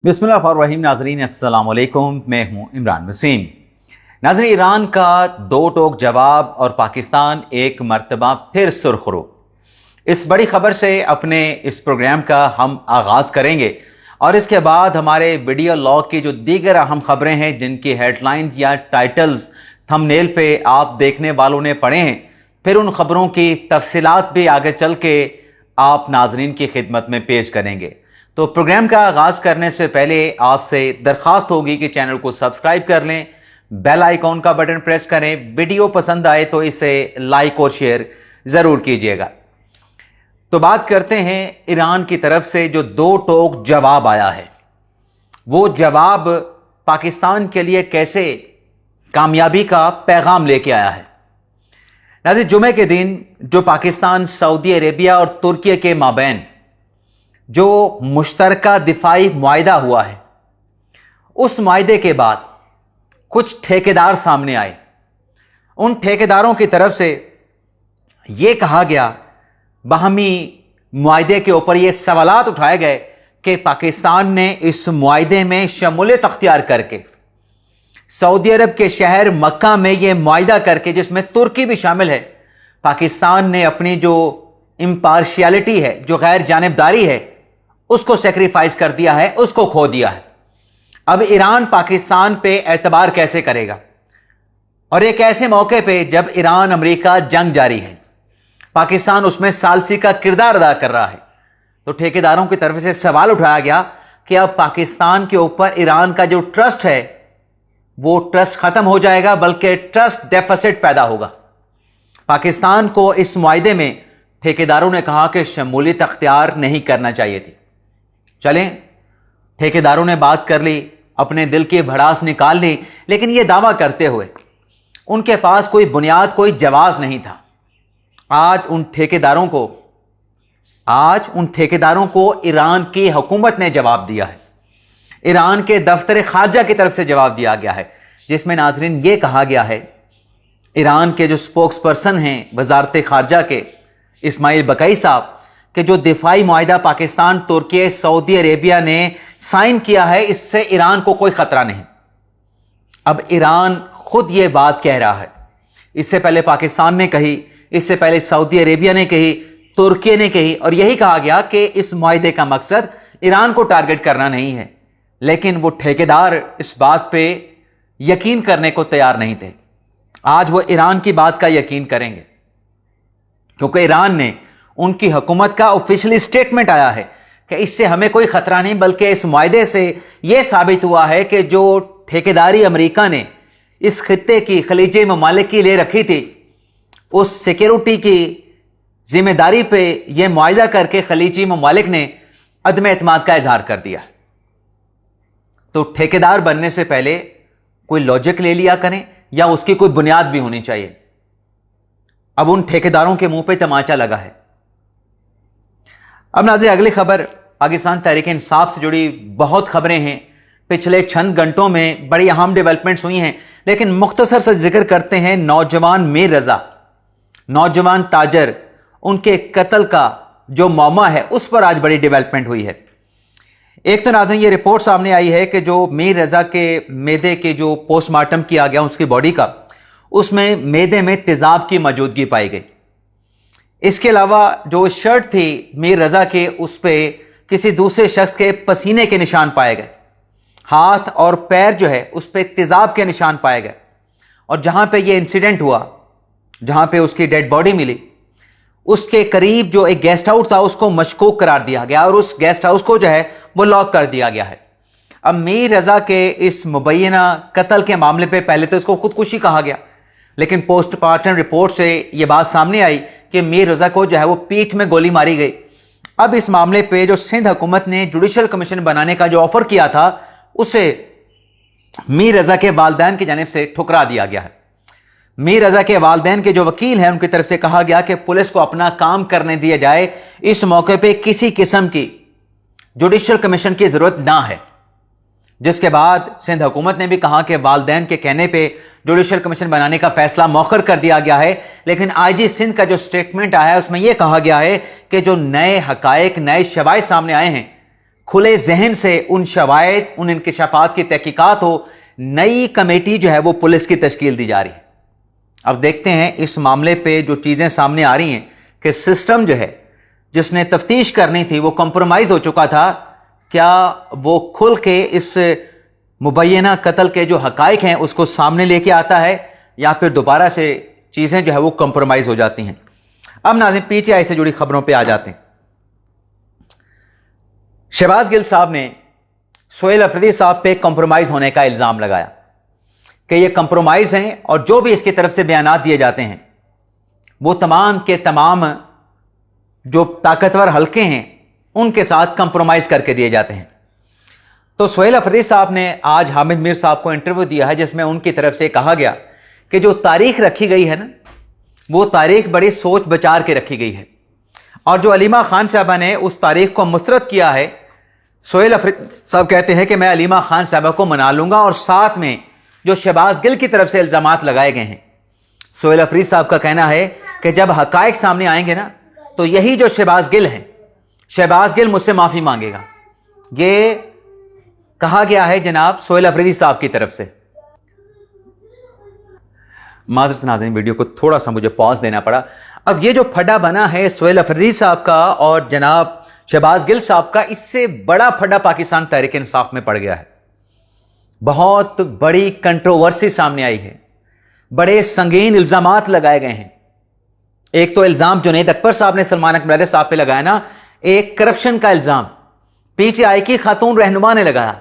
बिस्मिल्लाहिर्रहमानिर्रहीम। नाज़रीन अस्सलाम वालेकुम, मैं हूं इमरान वसीम। नाज़रीन, ईरान का दो टोक जवाब और पाकिस्तान एक मरतबा फिर सुर्खरू। इस बड़ी खबर से अपने इस प्रोग्राम का हम आगाज़ करेंगे और इसके बाद हमारे वीडियो लॉग की जो दीगर अहम खबरें हैं जिनकी हेडलाइंस या टाइटल्स थंबनेल पे आप देखने वालों ने पढ़े हैं, फिर उन खबरों की तफसीलात भी आगे चल के आप नाज़रीन की खिदमत में पेश करेंगे। तो प्रोग्राम का आगाज़ करने से पहले आपसे दरख्वास्त होगी कि चैनल को सब्सक्राइब कर लें, बेल आइकॉन का बटन प्रेस करें, वीडियो पसंद आए तो इसे लाइक और शेयर ज़रूर कीजिएगा। तो बात करते हैं ईरान की तरफ से जो दो टोक जवाब आया है, वो जवाब पाकिस्तान के लिए कैसे कामयाबी का पैगाम लेके आया है। नाज़रीन, जुमे के दिन जो पाकिस्तान, सऊदी अरेबिया और तुर्की के माबैन जो मुश्तरका दिफाई मुआहिदा हुआ है, उस मुआहिदे के बाद कुछ ठेकेदार सामने आए। उन ठेकेदारों की तरफ से ये कहा गया, बाहमी मुआहिदे के ऊपर ये सवालात उठाए गए कि पाकिस्तान ने इस मुआहिदे में शमूलियत अख्तियार करके सऊदी अरब के शहर मक्का में ये मुआहिदा करके, जिसमें तुर्की भी शामिल है, पाकिस्तान ने अपनी जो इम्पार्शियलिटी है, जो गैर जानिबदारी है, उसको सेक्रीफाइस कर दिया है, उसको खो दिया है। अब ईरान पाकिस्तान पे एतबार कैसे करेगा? और एक ऐसे मौके पे जब ईरान अमेरिका जंग जारी है, पाकिस्तान उसमें सालसी का किरदार अदा कर रहा है, तो ठेकेदारों की तरफ से सवाल उठाया गया कि अब पाकिस्तान के ऊपर ईरान का जो ट्रस्ट है वो ट्रस्ट खत्म हो जाएगा, बल्कि ट्रस्ट डेफिसिट पैदा होगा। पाकिस्तान को इस मुआहिदे में ठेकेदारों ने कहा कि शमूलियत अख्तियार नहीं करना चाहिए थी। चलें, ठेकेदारों ने बात कर ली, अपने दिल की भड़ास निकाल ली, लेकिन यह दावा करते हुए उनके पास कोई बुनियाद, कोई जवाब नहीं था। आज उन ठेकेदारों को ईरान की हुकूमत ने जवाब दिया है। ईरान के दफ्तर खारजा की तरफ से जवाब दिया गया है, जिसमें नाजरीन ये कहा गया है, ईरान के जो स्पोक्स पर्सन हैं वजारत खारजा के, इस्माइल बकई साहब, कि जो दिफाई मुआहिदा पाकिस्तान, तुर्की, सऊदी अरेबिया ने साइन किया है, इससे ईरान को कोई खतरा नहीं। अब ईरान खुद ये बात कह रहा है। इससे पहले पाकिस्तान ने कही, इससे पहले सऊदी अरेबिया ने कही, तुर्की ने कही, और यही कहा गया कि इस मुआहिदे का मकसद ईरान को टारगेट करना नहीं है। लेकिन वो ठेकेदार इस बात पे यकीन करने को तैयार नहीं थे। आज वो ईरान की बात का यकीन करेंगे, क्योंकि ईरान ने, उनकी हुकूमत का ऑफिशियली स्टेटमेंट आया है कि इससे हमें कोई खतरा नहीं, बल्कि इस मुआहिदे से यह साबित हुआ है कि जो ठेकेदारी अमेरिका ने इस खित्ते की, खलीजी ममालिक की ले रखी थी, उस सिक्योरिटी की जिम्मेदारी पे यह मुआहिदा करके खलीजी ममालिक ने अदम एतमाद का इजहार कर दिया। तो ठेकेदार बनने से पहले कोई लॉजिक ले लिया करें, या उसकी कोई बुनियाद भी होनी चाहिए। अब उन ठेकेदारों के मुंह पे तमाचा लगा है। अब नाज़रीन, अगली खबर पाकिस्तान तहरीक इंसाफ से जुड़ी बहुत खबरें हैं। पिछले चंद घंटों में बड़ी अहम डेवलपमेंट्स हुई हैं, लेकिन मुख्तसर से जिक्र करते हैं नौजवान मीर रजा, नौजवान ताजर, उनके कत्ल का जो मामला है उस पर आज बड़ी डेवलपमेंट हुई है। एक तो नाज़रीन ये रिपोर्ट सामने आई है कि जो मीर रजा के मैदे के जो पोस्टमार्टम किया गया उसकी बॉडी का, उसमें मैदे में तेज़ाब की मौजूदगी पाई गई। इसके अलावा जो शर्ट थी मीर रजा के, उस पर किसी दूसरे शख्स के पसीने के निशान पाए गए। हाथ और पैर जो है उस पर तेज़ाब के निशान पाए गए। और जहाँ पे ये इंसिडेंट हुआ, जहाँ पे उसकी डेड बॉडी मिली, उसके करीब जो एक गेस्ट हाउस था उसको मशकूक करार दिया गया और उस गेस्ट हाउस को जो है वो लॉक कर दिया गया है। अब मीर रजा के इस मुबैना कत्ल के मामले पे पहले तो इसको खुदकुशी कहा गया, लेकिन पोस्टमार्टम रिपोर्ट से ये बात सामने आई कि मीर रजा को जो है वो पीठ में गोली मारी गई। अब इस मामले पे जो सिंध हुकूमत ने जुडिशल कमीशन बनाने का जो ऑफर किया था, उसे मीर रजा के वालिदैन की जानिब से ठुकरा दिया गया है। मीर रजा के वालिदैन के जो वकील हैं उनकी तरफ से कहा गया कि पुलिस को अपना काम करने दिया जाए, इस मौके पे किसी किस्म की जुडिशल कमीशन की जरूरत ना है। जिसके बाद सिंध हुकूमत ने भी कहा कि वालिदैन के कहने पे जुडिशल कमीशन बनाने का फैसला मौखर कर दिया गया है। लेकिन आईजी सिंध का जो स्टेटमेंट आया है उसमें यह कहा गया है कि जो नए हकायक, नए शवाहिद सामने आए हैं, खुले जहन से उन शवायद, उन इंकशाफात की तहकीकात हो, नई कमेटी जो है वो पुलिस की तश्कील दी जा रही है। अब देखते हैं इस मामले पे जो चीज़ें सामने आ रही हैं कि सिस्टम जो है जिसने तफ्तीश करनी थी वो कंप्रोमाइज़ हो चुका था, क्या वो खुल के इस मुबैना कत्ल के जो हकाइक हैं उसको सामने लेके आता है या फिर दोबारा से चीज़ें जो है वो कंप्रोमाइज़ हो जाती हैं। अब नाज़रीन पीटीआई से जुड़ी खबरों पे आ जाते हैं। शहबाज गिल साहब ने सोहेल अफरीदी साहब पे कंप्रोमाइज़ होने का इल्ज़ाम लगाया कि ये कंप्रोमाइज़ हैं और जो भी इसकी तरफ से बयानात दिए जाते हैं वो तमाम के तमाम जो ताकतवर हलके हैं उनके साथ कंप्रोमाइज़ करके दिए जाते हैं। तो सोहेल अफरीदी साहब ने आज हामिद मीर साहब को इंटरव्यू दिया है जिसमें उनकी तरफ से कहा गया कि जो तारीख रखी गई है ना, वो तारीख बड़ी सोच विचार के रखी गई है और जो अलीमा खान साहबा ने उस तारीख को मुस्तरद किया है। सोहेल अफरीदी साहब कहते हैं कि मैं अलीमा खान साहबा को मना लूंगा और साथ में जो शहबाज गिल की तरफ से इल्ज़ामात लगाए गए हैं, सोहेल अफरीदी साहब का कहना है कि जब हकायक सामने आएंगे ना तो यही जो शहबाज गिल है, शहबाज गिल मुझसे माफ़ी मांगेगा। ये कहा गया है जनाब सोहेल अफरीदी साहब की तरफ से। माज़रत नाज़रीन, वीडियो को थोड़ा सा मुझे पॉज देना पड़ा। अब ये जो फड्डा बना है सोहेल अफरीदी साहब का और जनाब शहबाज गिल साहब का, इससे बड़ा फड्डा पाकिस्तान तहरीक इंसाफ में पड़ गया है। बहुत बड़ी कंट्रोवर्सी सामने आई है, बड़े संगीन इल्ज़ामात लगाए गए हैं। एक तो इल्ज़ाम जुनैद अकबर साहब ने सलमान अकबर साहब पे लगाया ना, एक करप्शन का इल्ज़ाम पीटीआई की खातून रहनुमा ने लगाया।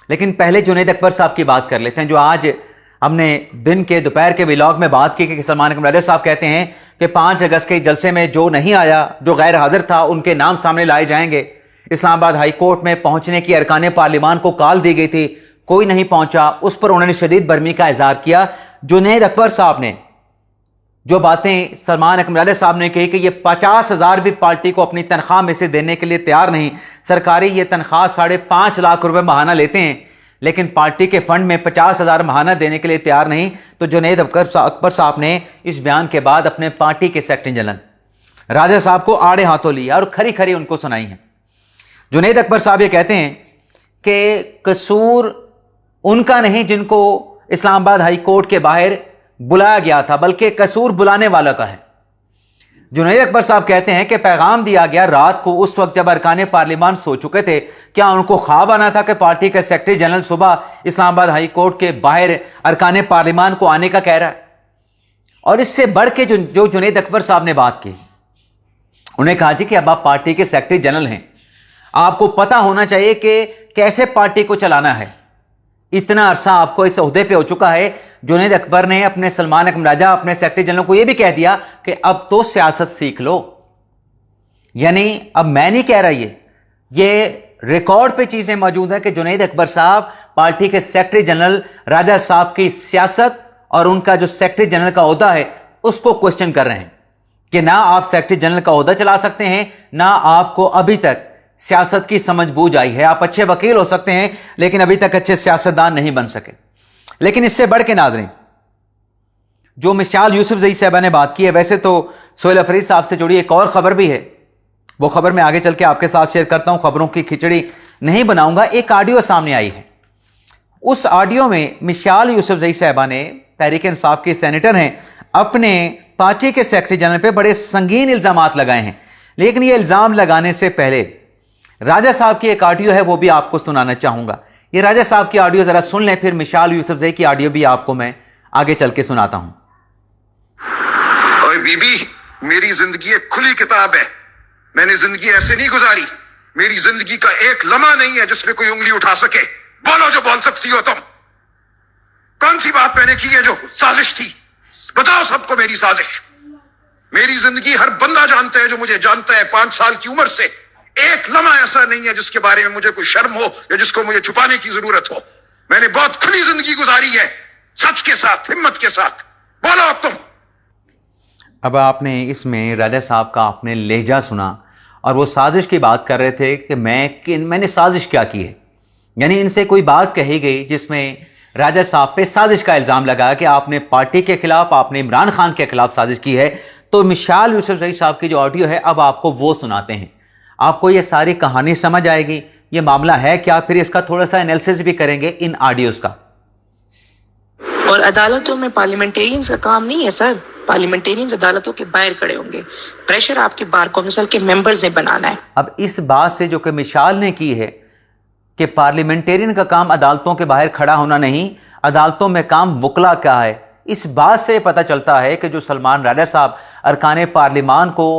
लेकिन पहले जुनैद अकबर साहब की बात कर लेते हैं, जो आज हमने दिन के दोपहर के व्लॉग में बात की कि सलमान अकबर साहब कहते हैं कि 5 अगस्त के जलसे में जो नहीं आया, जो गैर हाजिर था, उनके नाम सामने लाए जाएंगे। इस्लामाबाद हाई कोर्ट में पहुंचने की अरकान पार्लिमान को कॉल दी गई थी, कोई नहीं पहुंचा, उस पर उन्होंने शदीद बरमी का इजहार किया। जुनैद अकबर साहब ने जो बातें सलमान अकबर साहब ने कही कि ये 50,000 भी पार्टी को अपनी तनख्वाह में से देने के लिए तैयार नहीं, सरकारी ये तनख्वाह 5.5 लाख रुपए महाना लेते हैं लेकिन पार्टी के फंड में 50,000 महाना देने के लिए तैयार नहीं। तो जुनैद अकबर साहब ने इस बयान के बाद अपने पार्टी के सेक्रेटरी जनरल राजा साहब को आड़े हाथों लिया और खरी खरी उनको सुनाई है। जुनैद अकबर साहब ये कहते हैं कि कसूर उनका नहीं जिनको इस्लामाबाद हाई कोर्ट के बाहर बुलाया गया था, बल्कि कसूर बुलाने वाला का है। जुनैद अकबर साहब कहते हैं कि पैगाम दिया गया रात को, उस वक्त जब अरकान पार्लिमान सो चुके थे। क्या उनको ख्वाब आना था कि पार्टी का सेक्रेटरी जनरल सुबह इस्लामाबाद हाई कोर्ट के बाहर अरकान पार्लिमान को आने का कह रहा है? और इससे बढ़ के जो जुनैद अकबर साहब ने बात की, उन्हें कहा जी कि अब आप पार्टी के सेक्रेटरी जनरल हैं, आपको पता होना चाहिए कि कैसे पार्टी को चलाना है। इतना अरसा आपको इस ओहदे पे हो चुका है। जुनैद अकबर ने अपने सलमान अकबर राजा, अपने सेक्रेटरी जनरल को यह भी कह दिया कि अब तो सियासत सीख लो। यानी अब मैं नहीं कह रहा, ये रिकॉर्ड पे चीजें मौजूद है कि जुनैद अकबर साहब पार्टी के सेक्रेटरी जनरल राजा साहब की सियासत और उनका जो सेक्रेटरी जनरल का ओहदा है उसको क्वेश्चन कर रहे हैं कि ना आप सेक्रेटरी जनरल का ओहदा चला सकते हैं, ना आपको अभी तक सियासत की समझ बूझ आई है। आप अच्छे वकील हो सकते हैं लेकिन अभी तक अच्छे सियासतदान नहीं बन सके। लेकिन इससे बढ़ के नाज़रीन, जो मिसाल यूसुफ जई साहबा ने बात की है, वैसे तो सोहेल अफरीदी साहब से जुड़ी एक और खबर भी है, वो खबर मैं आगे चल के आपके साथ शेयर करता हूं। खबरों की खिचड़ी नहीं बनाऊंगा। एक ऑडियो सामने आई है, उस ऑडियो में मिसाल यूसुफ जई साहबा ने, तहरीक इंसाफ की सेनेटर हैं, अपने पार्टी के सेक्रेटरी जनरल पे बड़े संगीन इल्जामात लगाए हैं। लेकिन ये इल्जाम लगाने से पहले राजा साहब की एक ऑडियो है, वो भी आपको सुनाना चाहूंगा। ये राजा साहब की ऑडियो जरा सुन लें, फिर मिसाल यूसुफ जई की ऑडियो भी आपको मैं आगे चल के सुनाता हूं। ओए बीबी, मेरी जिंदगी एक खुली किताब है। मैंने जिंदगी ऐसे नहीं गुजारी। मेरी जिंदगी का एक लम्हा नहीं है जिसमें कोई उंगली उठा सके। बोलो जो बोल सकती हो तुम। कौन सी बात मैंने की है जो साजिश थी? बताओ सबको मेरी साजिश। मेरी जिंदगी हर बंदा जानता है जो मुझे जानता है। 5 साल की उम्र से एक लम्हा ऐसा नहीं है जिसके बारे में मुझे कोई शर्म हो या जिसको मुझे छुपाने की जरूरत हो। मैंने बहुत खुली जिंदगी गुजारी है, सच के साथ, हिम्मत के साथ। बोलो अब तुम। अब आपने इसमें राजा साहब का आपने लहजा सुना और वो साजिश की बात कर रहे थे कि मैंने साजिश क्या की है। यानी इनसे कोई बात कही गई जिसमें राजा साहब पे साजिश का इल्ज़ाम लगाया कि आपने पार्टी के खिलाफ, आपने इमरान खान के खिलाफ साजिश की है। तो मिसाल यूसुफ जई साहब की जो ऑडियो है, अब आपको वो सुनाते हैं। आपको ये सारी कहानी समझ आएगी یہ معاملہ ہے کیا, پھر اس کا تھوڑا سا انالیسس بھی کریں گے ان آڈیوز کا. اور عدالتوں میں پارلیمنٹیرینز کا کام نہیں ہے سر. پارلیمنٹیرینز عدالتوں کے باہر کھڑے ہوں گے. پریشر آپ کے بار کونسل کے ممبرز نے بنانا ہے. اب اس بات سے جو کہ مشال نے کی ہے کہ پارلیمنٹیرین کا کام عدالتوں کے باہر کھڑا ہونا نہیں, عدالتوں میں کام وکلا کا ہے, اس بات سے پتہ چلتا ہے کہ جو سلمان راجہ صاحب ارکان پارلیمان کو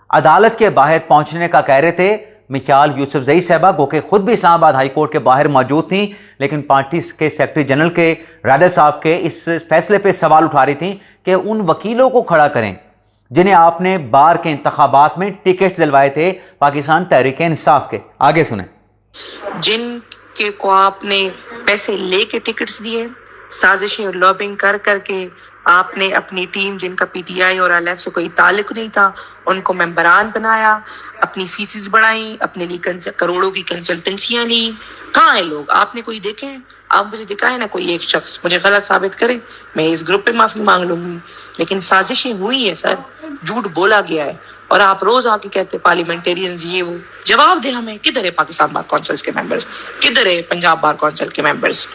عدالت کے باہر پہنچنے کا کہہ رہے تھے, مشال یوسف زئی صاحبہ گو کہ خود بھی اسلام آباد ہائی کورٹ کے باہر موجود تھیں, لیکن پارٹی کے سیکرٹری جنرل کے راجہ صاحب کے اس فیصلے پہ سوال اٹھا رہی تھیں کہ ان وکیلوں کو کھڑا کریں جنہیں آپ نے بار کے انتخابات میں ٹکٹ دلوائے تھے پاکستان تحریک انصاف کے. آگے سنیں. جن کے کو آپ نے پیسے لے کے ٹکٹس دیے, سازشیں اور لابنگ کر کر کے آپ نے اپنی ٹیم جن کا پی ٹی آئی اور ایل ایف سے کوئی تعلق نہیں تھا ان کو ممبران بنایا, اپنی فیسز بڑھائیں, اپنے لیے کروڑوں کی کنسلٹنسیاں لیں. کہاں ہیں لوگ؟ آپ نے کوئی دیکھے ہیں؟ آپ مجھے دکھائیں نا کوئی ایک شخص, مجھے غلط ثابت کرے, میں اس گروپ پہ معافی مانگ لوں گی. لیکن سازشیں ہوئی ہیں سر, جھوٹ بولا گیا ہے, اور آپ روز آ کے کہتے پارلیمنٹیرینز یہ وہ. جواب دے ہمیں, کدھر ہے پاکستان بار کونسلز کے ممبرز, کدھر ہے پنجاب بار کونسل کے ممبرز؟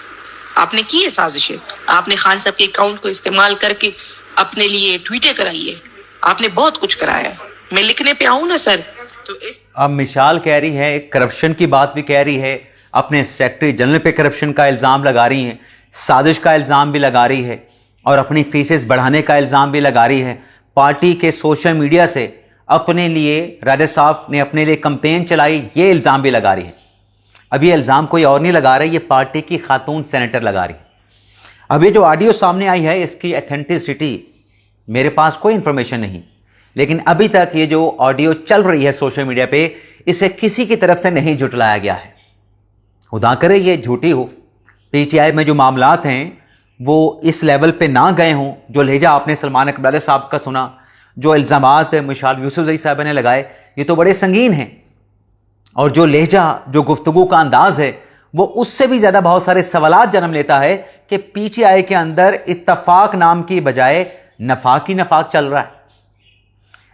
آپ نے کی ہے سازشیں, آپ نے خان صاحب کے اکاؤنٹ کو استعمال کر کے اپنے لیے ٹویٹیں کرائی ہے, آپ نے بہت کچھ کرایا ہے. میں لکھنے پہ آؤں نا سر تو اب مشال کہہ رہی ہے, کرپشن کی بات بھی کہہ رہی ہے, اپنے سیکرٹری جنرل پہ کرپشن کا الزام لگا رہی ہیں, سازش کا الزام بھی لگا رہی ہے, اور اپنی فیسز بڑھانے کا الزام بھی لگا رہی ہے. پارٹی کے سوشل میڈیا سے اپنے لیے راجہ صاحب نے اپنے لیے کمپین چلائی, یہ الزام بھی لگا رہی ہے. اب یہ الزام کوئی اور نہیں لگا رہا, یہ پارٹی کی خاتون سینیٹر لگا رہی ہے. اب یہ جو آڈیو سامنے آئی ہے اس کی ایتھینٹسٹی میرے پاس کوئی انفارمیشن نہیں, لیکن ابھی تک یہ جو آڈیو چل رہی ہے سوشل میڈیا پہ اسے کسی کی طرف سے نہیں جھٹلایا گیا ہے. خدا کرے یہ جھوٹی ہو, پی ٹی آئی میں جو معاملات ہیں وہ اس لیول پہ نہ گئے ہوں. جو لہجہ آپ نے سلمان اقبال صاحب کا سنا, جو الزامات مشال یوسف زئی صاحب نے لگائے, یہ تو بڑے سنگین ہیں, اور جو لہجہ, جو گفتگو کا انداز ہے وہ اس سے بھی زیادہ بہت سارے سوالات جنم لیتا ہے کہ پی ٹی آئی کے اندر اتفاق نام کی بجائے نفاق ہی نفاق چل رہا ہے.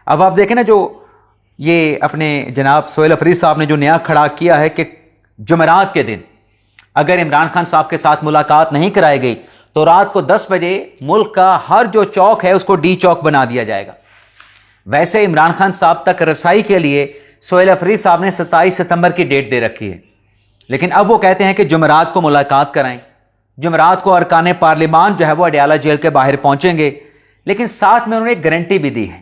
اب آپ دیکھیں نا, جو یہ اپنے جناب سہیل افریدی صاحب نے جو نیا کھڑا کیا ہے کہ جمعرات کے دن اگر عمران خان صاحب کے ساتھ ملاقات نہیں کرائی گئی تو رات کو 10 بجے ملک کا ہر جو چوک ہے اس کو ڈی چوک بنا دیا جائے گا. ویسے عمران خان صاحب تک رسائی کے لیے سہیل افریدی صاحب نے 27 ستمبر کی ڈیٹ دے رکھی ہے, لیکن اب وہ کہتے ہیں کہ جمعرات کو ملاقات کرائیں. جمعرات کو ارکان پارلیمان جو ہے وہ اڈیالہ جیل کے باہر پہنچیں گے, لیکن ساتھ میں انہوں نے ایک گارنٹی بھی دی ہے.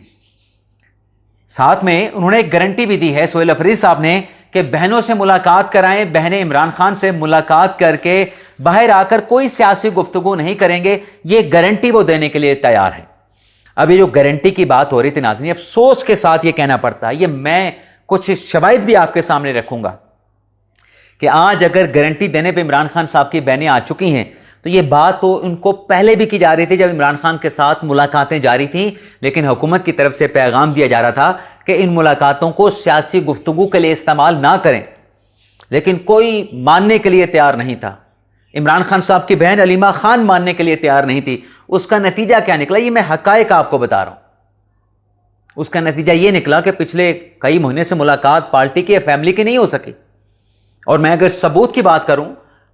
ساتھ میں انہوں نے ایک گارنٹی بھی دی ہے سہیل افریدی صاحب نے کہ بہنوں سے ملاقات کرائیں, بہنیں عمران خان سے ملاقات کر کے باہر آ کر کوئی سیاسی گفتگو نہیں کریں گے. یہ گارنٹی وہ دینے کے لیے تیار ہے. اب یہ جو گارنٹی کی بات ہو رہی تھی ناظرین, افسوس کے ساتھ یہ کہنا پڑتا ہے, یہ میں کچھ شواہد بھی آپ کے سامنے رکھوں گا کہ آج اگر گارنٹی دینے پہ عمران خان صاحب کی بہنیں آ چکی ہیں تو یہ بات تو ان کو پہلے بھی کی جا رہی تھی جب عمران خان کے ساتھ ملاقاتیں جاری تھیں, لیکن حکومت کی طرف سے پیغام دیا جا رہا تھا کہ ان ملاقاتوں کو سیاسی گفتگو کے لیے استعمال نہ کریں, لیکن کوئی ماننے کے لیے تیار نہیں تھا. عمران خان صاحب کی بہن علیمہ خان ماننے کے لیے تیار نہیں تھی. اس کا نتیجہ کیا نکلا, یہ میں حقائق آپ کو بتا رہا ہوں. اس کا نتیجہ یہ نکلا کہ پچھلے کئی مہینے سے ملاقات پارٹی کی یا فیملی کی نہیں ہو سکی. اور میں اگر ثبوت کی بات کروں,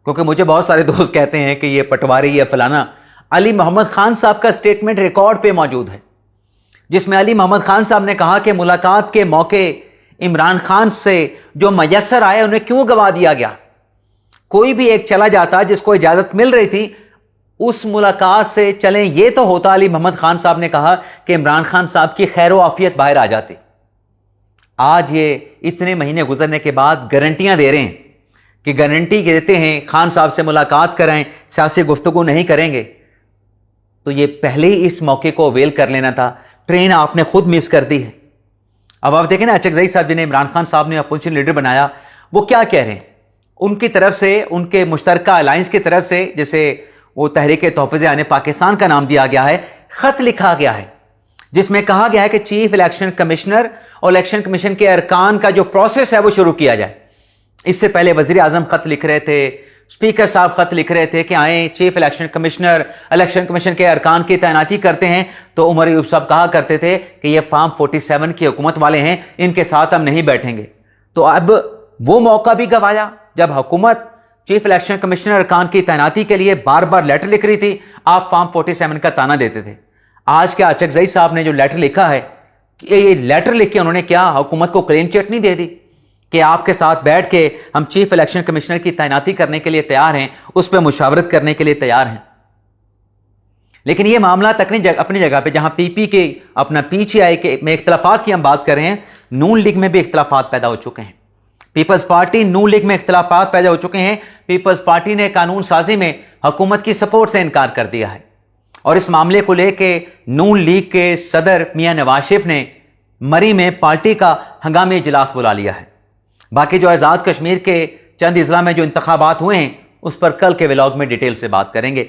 کیونکہ مجھے بہت سارے دوست کہتے ہیں کہ یہ پٹواری یا فلانا, علی محمد خان صاحب کا سٹیٹمنٹ ریکارڈ پہ موجود ہے جس میں علی محمد خان صاحب نے کہا کہ ملاقات کے موقع عمران خان سے جو میسر آئے انہیں کیوں گوا دیا گیا. کوئی بھی ایک چلا جاتا جس کو اجازت مل رہی تھی اس ملاقات سے چلیں, یہ تو ہوتا. علی محمد خان صاحب نے کہا کہ عمران خان صاحب کی خیر و عافیت باہر آ جاتی. آج یہ اتنے مہینے گزرنے کے بعد گارنٹیاں دے رہے ہیں کہ گارنٹی دیتے ہیں خان صاحب سے ملاقات کرائیں, سیاسی گفتگو نہیں کریں گے. تو یہ پہلے ہی اس موقع کو اویل کر لینا تھا. ٹرین آپ نے خود مس کر دی ہے. اب آپ دیکھیں نا, اچکزئی صاحب جنہیں عمران خان صاحب نے اپوزیشن لیڈر بنایا, وہ کیا کہہ رہے ہیں. ان کی طرف سے, ان کے مشترکہ الائنس کی طرف سے, جیسے وہ تحریک تحفظ آئین پاکستان کا نام دیا گیا ہے, خط لکھا گیا ہے جس میں کہا گیا ہے کہ چیف الیکشن کمشنر اور الیکشن کمیشن کے ارکان کا جو پروسیس ہے وہ شروع کیا جائے. اس سے پہلے وزیر اعظم خط لکھ رہے تھے, اسپیکر صاحب خط لکھ رہے تھے کہ آئیں chief election commissioner election commission کے ارکان کی تعیناتی کرتے ہیں. تو عمر ایوب صاحب کہا کرتے تھے کہ یہ فارم 47 کی حکومت والے ہیں, ان کے ساتھ ہم نہیں بیٹھیں گے. تو اب وہ موقع بھی گوایا جب حکومت چیف الیکشن کمشنر ارکان کی تعیناتی کے لیے بار بار لیٹر لکھ رہی تھی، آپ فارم 47 کا تانا دیتے تھے۔ آج کے اچکزئی صاحب نے جو لیٹر لکھا ہے، یہ لیٹر لکھ کے انہوں نے کیا حکومت کو کلین چٹ نہیں دے دی کہ آپ کے ساتھ بیٹھ کے ہم چیف الیکشن کمشنر کی تعیناتی کرنے کے لیے تیار ہیں، اس پہ مشاورت کرنے کے لیے تیار ہیں؟ لیکن یہ معاملہ اپنی جگہ پہ جہاں پی پی کے اپنا پی ٹی آئی کے میں اختلافات کی ہم بات کر رہے ہیں، نون لیگ میں بھی اختلافات پیدا ہو چکے ہیں۔ پیپلز پارٹی نون لیگ میں اختلافات پیدا ہو چکے ہیں۔ پیپلز پارٹی نے قانون سازی میں حکومت کی سپورٹ سے انکار کر دیا ہے، اور اس معاملے کو لے کے نون لیگ کے صدر میاں نواز شریف نے مری میں پارٹی کا ہنگامی اجلاس بلا لیا ہے۔ باقی جو آزاد کشمیر کے چند اضلاع میں جو انتخابات ہوئے ہیں اس پر کل کے ولاگ میں ڈیٹیل سے بات کریں گے۔